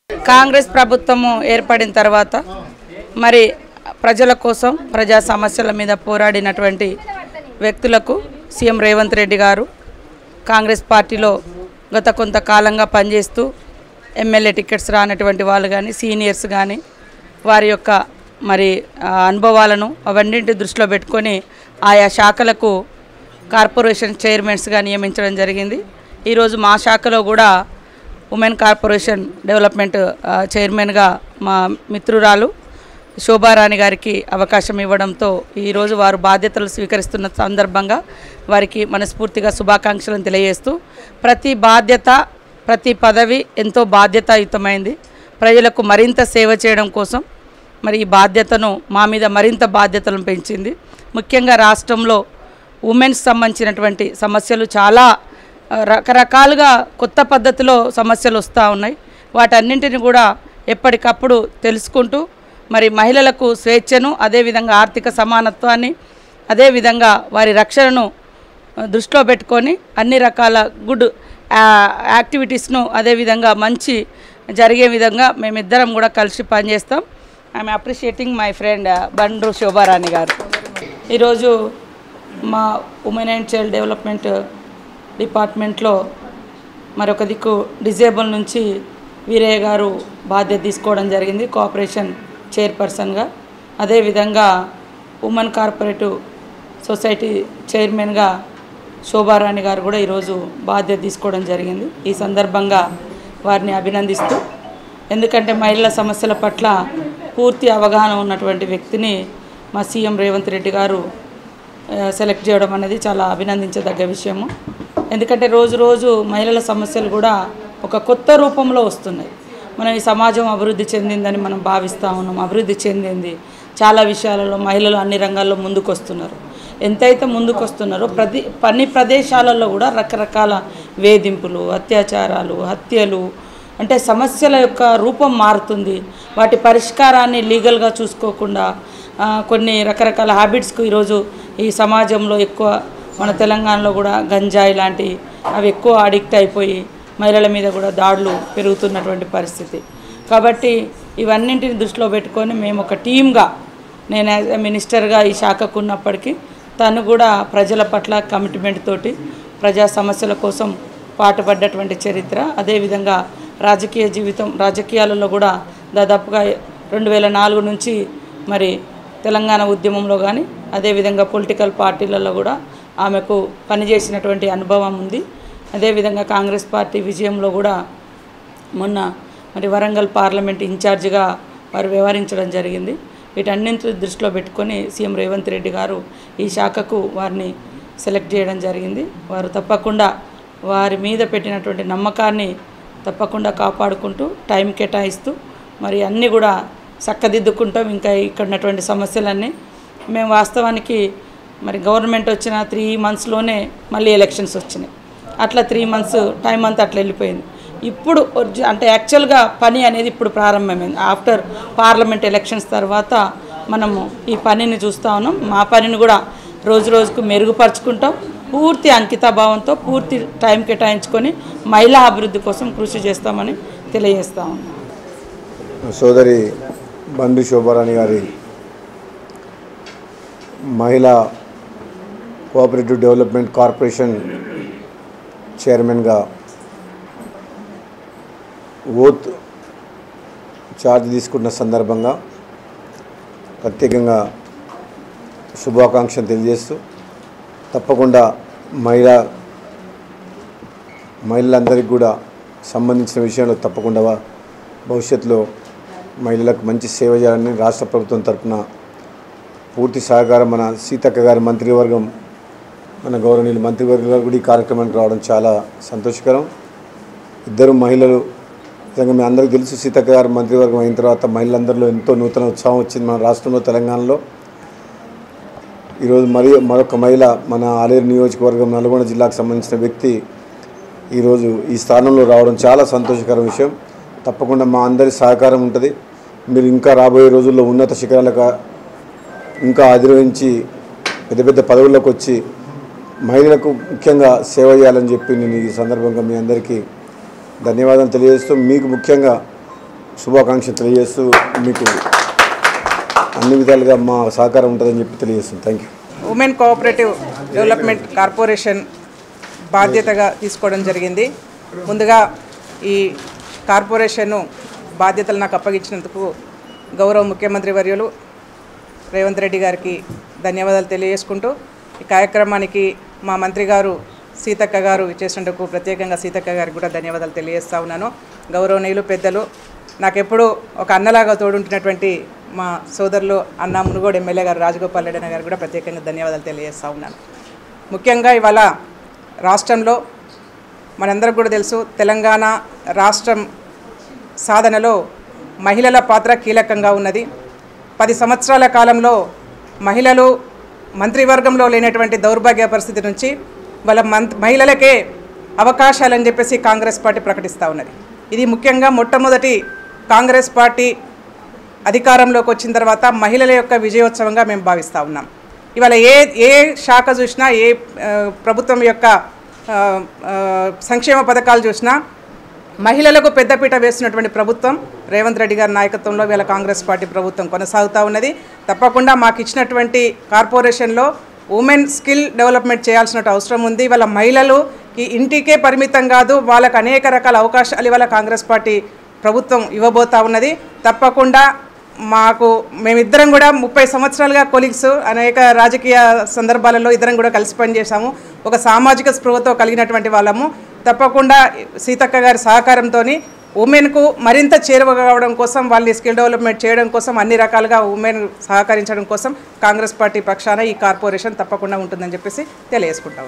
కాంగ్రెస్ ప్రభుత్వము ఏర్పడిన తర్వాత మరి ప్రజల కోసం ప్రజా సమస్యల మీద పోరాడినటువంటి వ్యక్తులకు సీఎం రేవంత్ రెడ్డి గారు కాంగ్రెస్ పార్టీలో గత కొంతకాలంగా పనిచేస్తూ ఎమ్మెల్యే టికెట్స్ రానటువంటి వాళ్ళు కానీ సీనియర్స్ కానీ వారి యొక్క మరి అనుభవాలను అవన్నింటి దృష్టిలో పెట్టుకొని ఆయా శాఖలకు కార్పొరేషన్ చైర్మన్స్గా నియమించడం జరిగింది. ఈరోజు మా శాఖలో కూడా ఉమెన్ కార్పొరేషన్ డెవలప్మెంట్ చైర్మన్గా మా మిత్రురాలు శోభారాణి గారికి అవకాశం ఇవ్వడంతో ఈరోజు వారు బాధ్యతలు స్వీకరిస్తున్న సందర్భంగా వారికి మనస్ఫూర్తిగా శుభాకాంక్షలను తెలియజేస్తూ ప్రతి బాధ్యత ప్రతి పదవి ఎంతో బాధ్యతాయుతమైంది. ప్రజలకు మరింత సేవ చేయడం కోసం మరి ఈ బాధ్యతను మా మీద మరింత బాధ్యతలను పెంచింది. ముఖ్యంగా రాష్ట్రంలో ఉమెన్స్ సంబంధించినటువంటి సమస్యలు చాలా రకరకాలుగా కొత్త పద్ధతిలో సమస్యలు వస్తూ ఉన్నాయి. వాటన్నింటిని కూడా ఎప్పటికప్పుడు తెలుసుకుంటూ మరి మహిళలకు స్వేచ్ఛను అదేవిధంగా ఆర్థిక సమానత్వాన్ని అదేవిధంగా వారి రక్షణను దృష్టిలో పెట్టుకొని అన్ని రకాల గుడ్ యాక్టివిటీస్ను అదేవిధంగా మంచి జరిగే విధంగా మేమిద్దరం కూడా కలిసి పనిచేస్తాం. I'm appreciating my friend Bandru Shobharani గారు. ఈరోజు మా ఉమెన్ అండ్ చైల్డ్ డెవలప్మెంట్ డిపార్ట్మెంట్లో మరొక దిక్కు డిజేబుల్ నుంచి వీరయ్య గారు బాధ్యత తీసుకోవడం జరిగింది కోఆపరేషన్ చైర్పర్సన్గా. అదేవిధంగా ఉమెన్ కార్పొరేటివ్ సొసైటీ చైర్మన్గా శోభారాణి గారు కూడా ఈరోజు బాధ్యత తీసుకోవడం జరిగింది. ఈ సందర్భంగా వారిని అభినందిస్తూ, ఎందుకంటే మహిళల సమస్యల పట్ల పూర్తి అవగాహన ఉన్నటువంటి వ్యక్తిని మా సీఎం రేవంత్ రెడ్డి గారు సెలెక్ట్ చేయడం అనేది చాలా అభినందించదగ్గ విషయము. ఎందుకంటే రోజు రోజు మహిళల సమస్యలు కూడా ఒక కొత్త రూపంలో వస్తున్నాయి. మనం ఈ సమాజం అభివృద్ధి చెందిందని మనం భావిస్తూ ఉన్నాం. అభివృద్ధి చెందింది చాలా విషయాలలో మహిళలు అన్ని రంగాల్లో ముందుకు వస్తున్నారు. ఎంతైతే ముందుకు వస్తున్నారో అన్ని ప్రదేశాలలో కూడా రకరకాల వేధింపులు, అత్యాచారాలు, హత్యలు అంటే సమస్యల యొక్క రూపం మారుతుంది. వాటి పరిష్కారాన్ని లీగల్గా చూసుకోకుండా కొన్ని రకరకాల హ్యాబిట్స్కు ఈరోజు ఈ సమాజంలో ఎక్కువ మన తెలంగాణలో కూడా గంజాయి లాంటి అవి ఎక్కువ అడిక్ట్ అయిపోయి మహిళల మీద కూడా దాడులు పెరుగుతున్నటువంటి పరిస్థితి. కాబట్టి ఇవన్నింటిని దృష్టిలో పెట్టుకొని మేము ఒక టీమ్గా, నేను యాజ్ ఎ మినిస్టర్గా ఈ శాఖకు ఉన్నప్పటికీ తను కూడా ప్రజల పట్ల కమిట్మెంట్ తోటి ప్రజా సమస్యల కోసం పాటుపడ్డటువంటి చరిత్ర. అదేవిధంగా రాజకీయ జీవితం, రాజకీయాలలో కూడా దాదాపుగా 2004 నుంచి మరి తెలంగాణ ఉద్యమంలో కానీ అదేవిధంగా పొలిటికల్ పార్టీలలో కూడా ఆమెకు పనిచేసినటువంటి అనుభవం ఉంది. అదేవిధంగా కాంగ్రెస్ పార్టీ విజయంలో కూడా మొన్న మరి వరంగల్ పార్లమెంట్ ఇన్ఛార్జిగా వారు వ్యవహరించడం జరిగింది. వీటన్నింటి దృష్టిలో పెట్టుకొని సీఎం రేవంత్ రెడ్డి గారు ఈ శాఖకు వారిని సెలెక్ట్ చేయడం జరిగింది. వారు తప్పకుండా వారి మీద పెట్టినటువంటి నమ్మకాన్ని తప్పకుండా కాపాడుకుంటూ టైం కేటాయిస్తూ మరి అన్నీ కూడా చక్కదిద్దుకుంటాం. ఇంకా ఇక్కడ ఉన్నటువంటి సమస్యలన్నీ మేము వాస్తవానికి మరి గవర్నమెంట్ వచ్చిన 3 monthsలోనే మళ్ళీ ఎలక్షన్స్ వచ్చినాయి. అట్లా 3 months టైం అంతా అట్లా వెళ్ళిపోయింది. ఇప్పుడు అంటే యాక్చువల్గా పని అనేది ఇప్పుడు ప్రారంభమైంది. ఆఫ్టర్ పార్లమెంట్ ఎలక్షన్స్ తర్వాత మనము ఈ పనిని చూస్తూ ఉన్నాం. మా పనిని కూడా రోజు రోజుకు మెరుగుపరుచుకుంటాం. పూర్తి అంకితాభావంతో పూర్తి టైం కేటాయించుకొని మహిళా అభివృద్ధి కోసం కృషి చేస్తామని తెలియజేస్తా ఉన్నాం. సోదరి బండి శోభారాణి గారి మహిళా కోఆపరేటివ్ డెవలప్మెంట్ కార్పొరేషన్ చైర్మన్గా ఓత్ ఛార్జ్ తీసుకున్న సందర్భంగా ప్రత్యేకంగా శుభాకాంక్షలు తెలియజేస్తూ తప్పకుండా మహిళలందరికీ కూడా సంబంధించిన విషయంలో తప్పకుండా భవిష్యత్తులో మహిళలకు మంచి సేవ చేయాలని రాష్ట్ర ప్రభుత్వం తరఫున పూర్తి సహకారం మన సీతక్క గారి మంత్రివర్గం, మన గౌరవనీయులు మంత్రివర్గం గారు కూడా ఈ కార్యక్రమానికి రావడం చాలా సంతోషకరం. ఇద్దరు మహిళలు నిజంగా మీ అందరికీ తెలుసు, సీతక్క గారి మంత్రివర్గం అయిన తర్వాత మహిళలందరిలో ఎంతో నూతన ఉత్సాహం వచ్చింది మన రాష్ట్రంలో, తెలంగాణలో. ఈరోజు మరొక మహిళ మన ఆలేరు నియోజకవర్గం నల్గొండ జిల్లాకు సంబంధించిన వ్యక్తి ఈరోజు ఈ స్థానంలో రావడం చాలా సంతోషకర విషయం. తప్పకుండా మా అందరి సహకారం ఉంటుంది. మీరు ఇంకా రాబోయే రోజుల్లో ఉన్నత శిఖరాలకు ఇంకా అధిరోహించి పెద్ద పెద్ద పదవుల్లోకి వచ్చి మహిళలకు ముఖ్యంగా సేవ చేయాలని చెప్పి నేను ఈ సందర్భంగా మీ అందరికీ ధన్యవాదాలు తెలియజేస్తూ, మీకు ముఖ్యంగా శుభాకాంక్షలు తెలియజేస్తూ మీకు అన్ని విధాలుగా మా సహకారం ఉంటుందని చెప్పి తెలియజేస్తుంది. Thank you. Women cooperative development corporation బాధ్యతగా తీసుకోవడం జరిగింది. ముందుగా ఈ కార్పొరేషన్ బాధ్యతలు నాకు అప్పగించినందుకు గౌరవ ముఖ్యమంత్రి వర్యులు రేవంత్ రెడ్డి గారికి ధన్యవాదాలు తెలియజేసుకుంటూ ఈ కార్యక్రమానికి మా మంత్రి గారు సీతక్క గారు చేసినందుకు ప్రత్యేకంగా సీతక్క గారికి కూడా ధన్యవాదాలు తెలియజేస్తూ ఉన్నాను. గౌరవనీయులు పెద్దలు నాకెప్పుడు ఒక అన్నలాగా తోడుంటున్నటువంటి మా సోదరులు అన్న మునుగోడు ఎమ్మెల్యే గారు రాజగోపాల్ రెడ్డి గారు కూడా ప్రత్యేకంగా ధన్యవాదాలు తెలియజేస్తూ ఉన్నాను. ముఖ్యంగా ఇవాళ రాష్ట్రంలో మనందరికీ కూడా తెలుసు, తెలంగాణ రాష్ట్రం సాధనలో మహిళల పాత్ర కీలకంగా ఉన్నది. 10 సంవత్సరాల కాలంలో మహిళలు మంత్రివర్గంలో లేనటువంటి దౌర్భాగ్య పరిస్థితి నుంచి వాళ్ళ మహిళలకే అవకాశాలని చెప్పేసి కాంగ్రెస్ పార్టీ ప్రకటిస్తూ ఉన్నది. ఇది ముఖ్యంగా మొట్టమొదటి కాంగ్రెస్ పార్టీ అధికారంలోకి వచ్చిన తర్వాత మహిళల యొక్క విజయోత్సవంగా మేము భావిస్తూ ఉన్నాం. ఇవాళ ఏ శాఖ చూసినా, ఏ ప్రభుత్వం యొక్క సంక్షేమ పథకాలు చూసినా మహిళలకు పెద్దపీట వేస్తున్నటువంటి ప్రభుత్వం రేవంత్ రెడ్డి గారి నాయకత్వంలో వీళ్ళ కాంగ్రెస్ పార్టీ ప్రభుత్వం కొనసాగుతూ ఉన్నది. తప్పకుండా మాకు ఇచ్చినటువంటి కార్పొరేషన్లో ఉమెన్ స్కిల్ డెవలప్మెంట్ చేయాల్సిన అవసరం ఉంది. వాళ్ళ మహిళలు ఇంటికే పరిమితం కాదు, వాళ్ళకు అనేక రకాల అవకాశాలు ఇవాళ కాంగ్రెస్ పార్టీ ప్రభుత్వం ఇవ్వబోతూ ఉన్నది. తప్పకుండా మేమిద్దరం కూడా 30 సంవత్సరాలుగా కొలీగ్స్, అనేక రాజకీయ సందర్భాలలో ఇద్దరం కూడా కలిసి పనిచేసాము. ఒక సామాజిక స్పృహతో కలిగినటువంటి వాళ్ళము. తప్పకుండా సీతక్క గారి సహకారంతో ఉమెన్కు మరింత చేరువ కావడం కోసం, వాళ్ళని స్కిల్ డెవలప్మెంట్ చేయడం కోసం, అన్ని రకాలుగా ఉమెన్ సహకరించడం కోసం కాంగ్రెస్ పార్టీ పక్షాన ఈ కార్పొరేషన్ తప్పకుండా ఉంటుందని చెప్పేసి తెలియజేసుకుంటాం.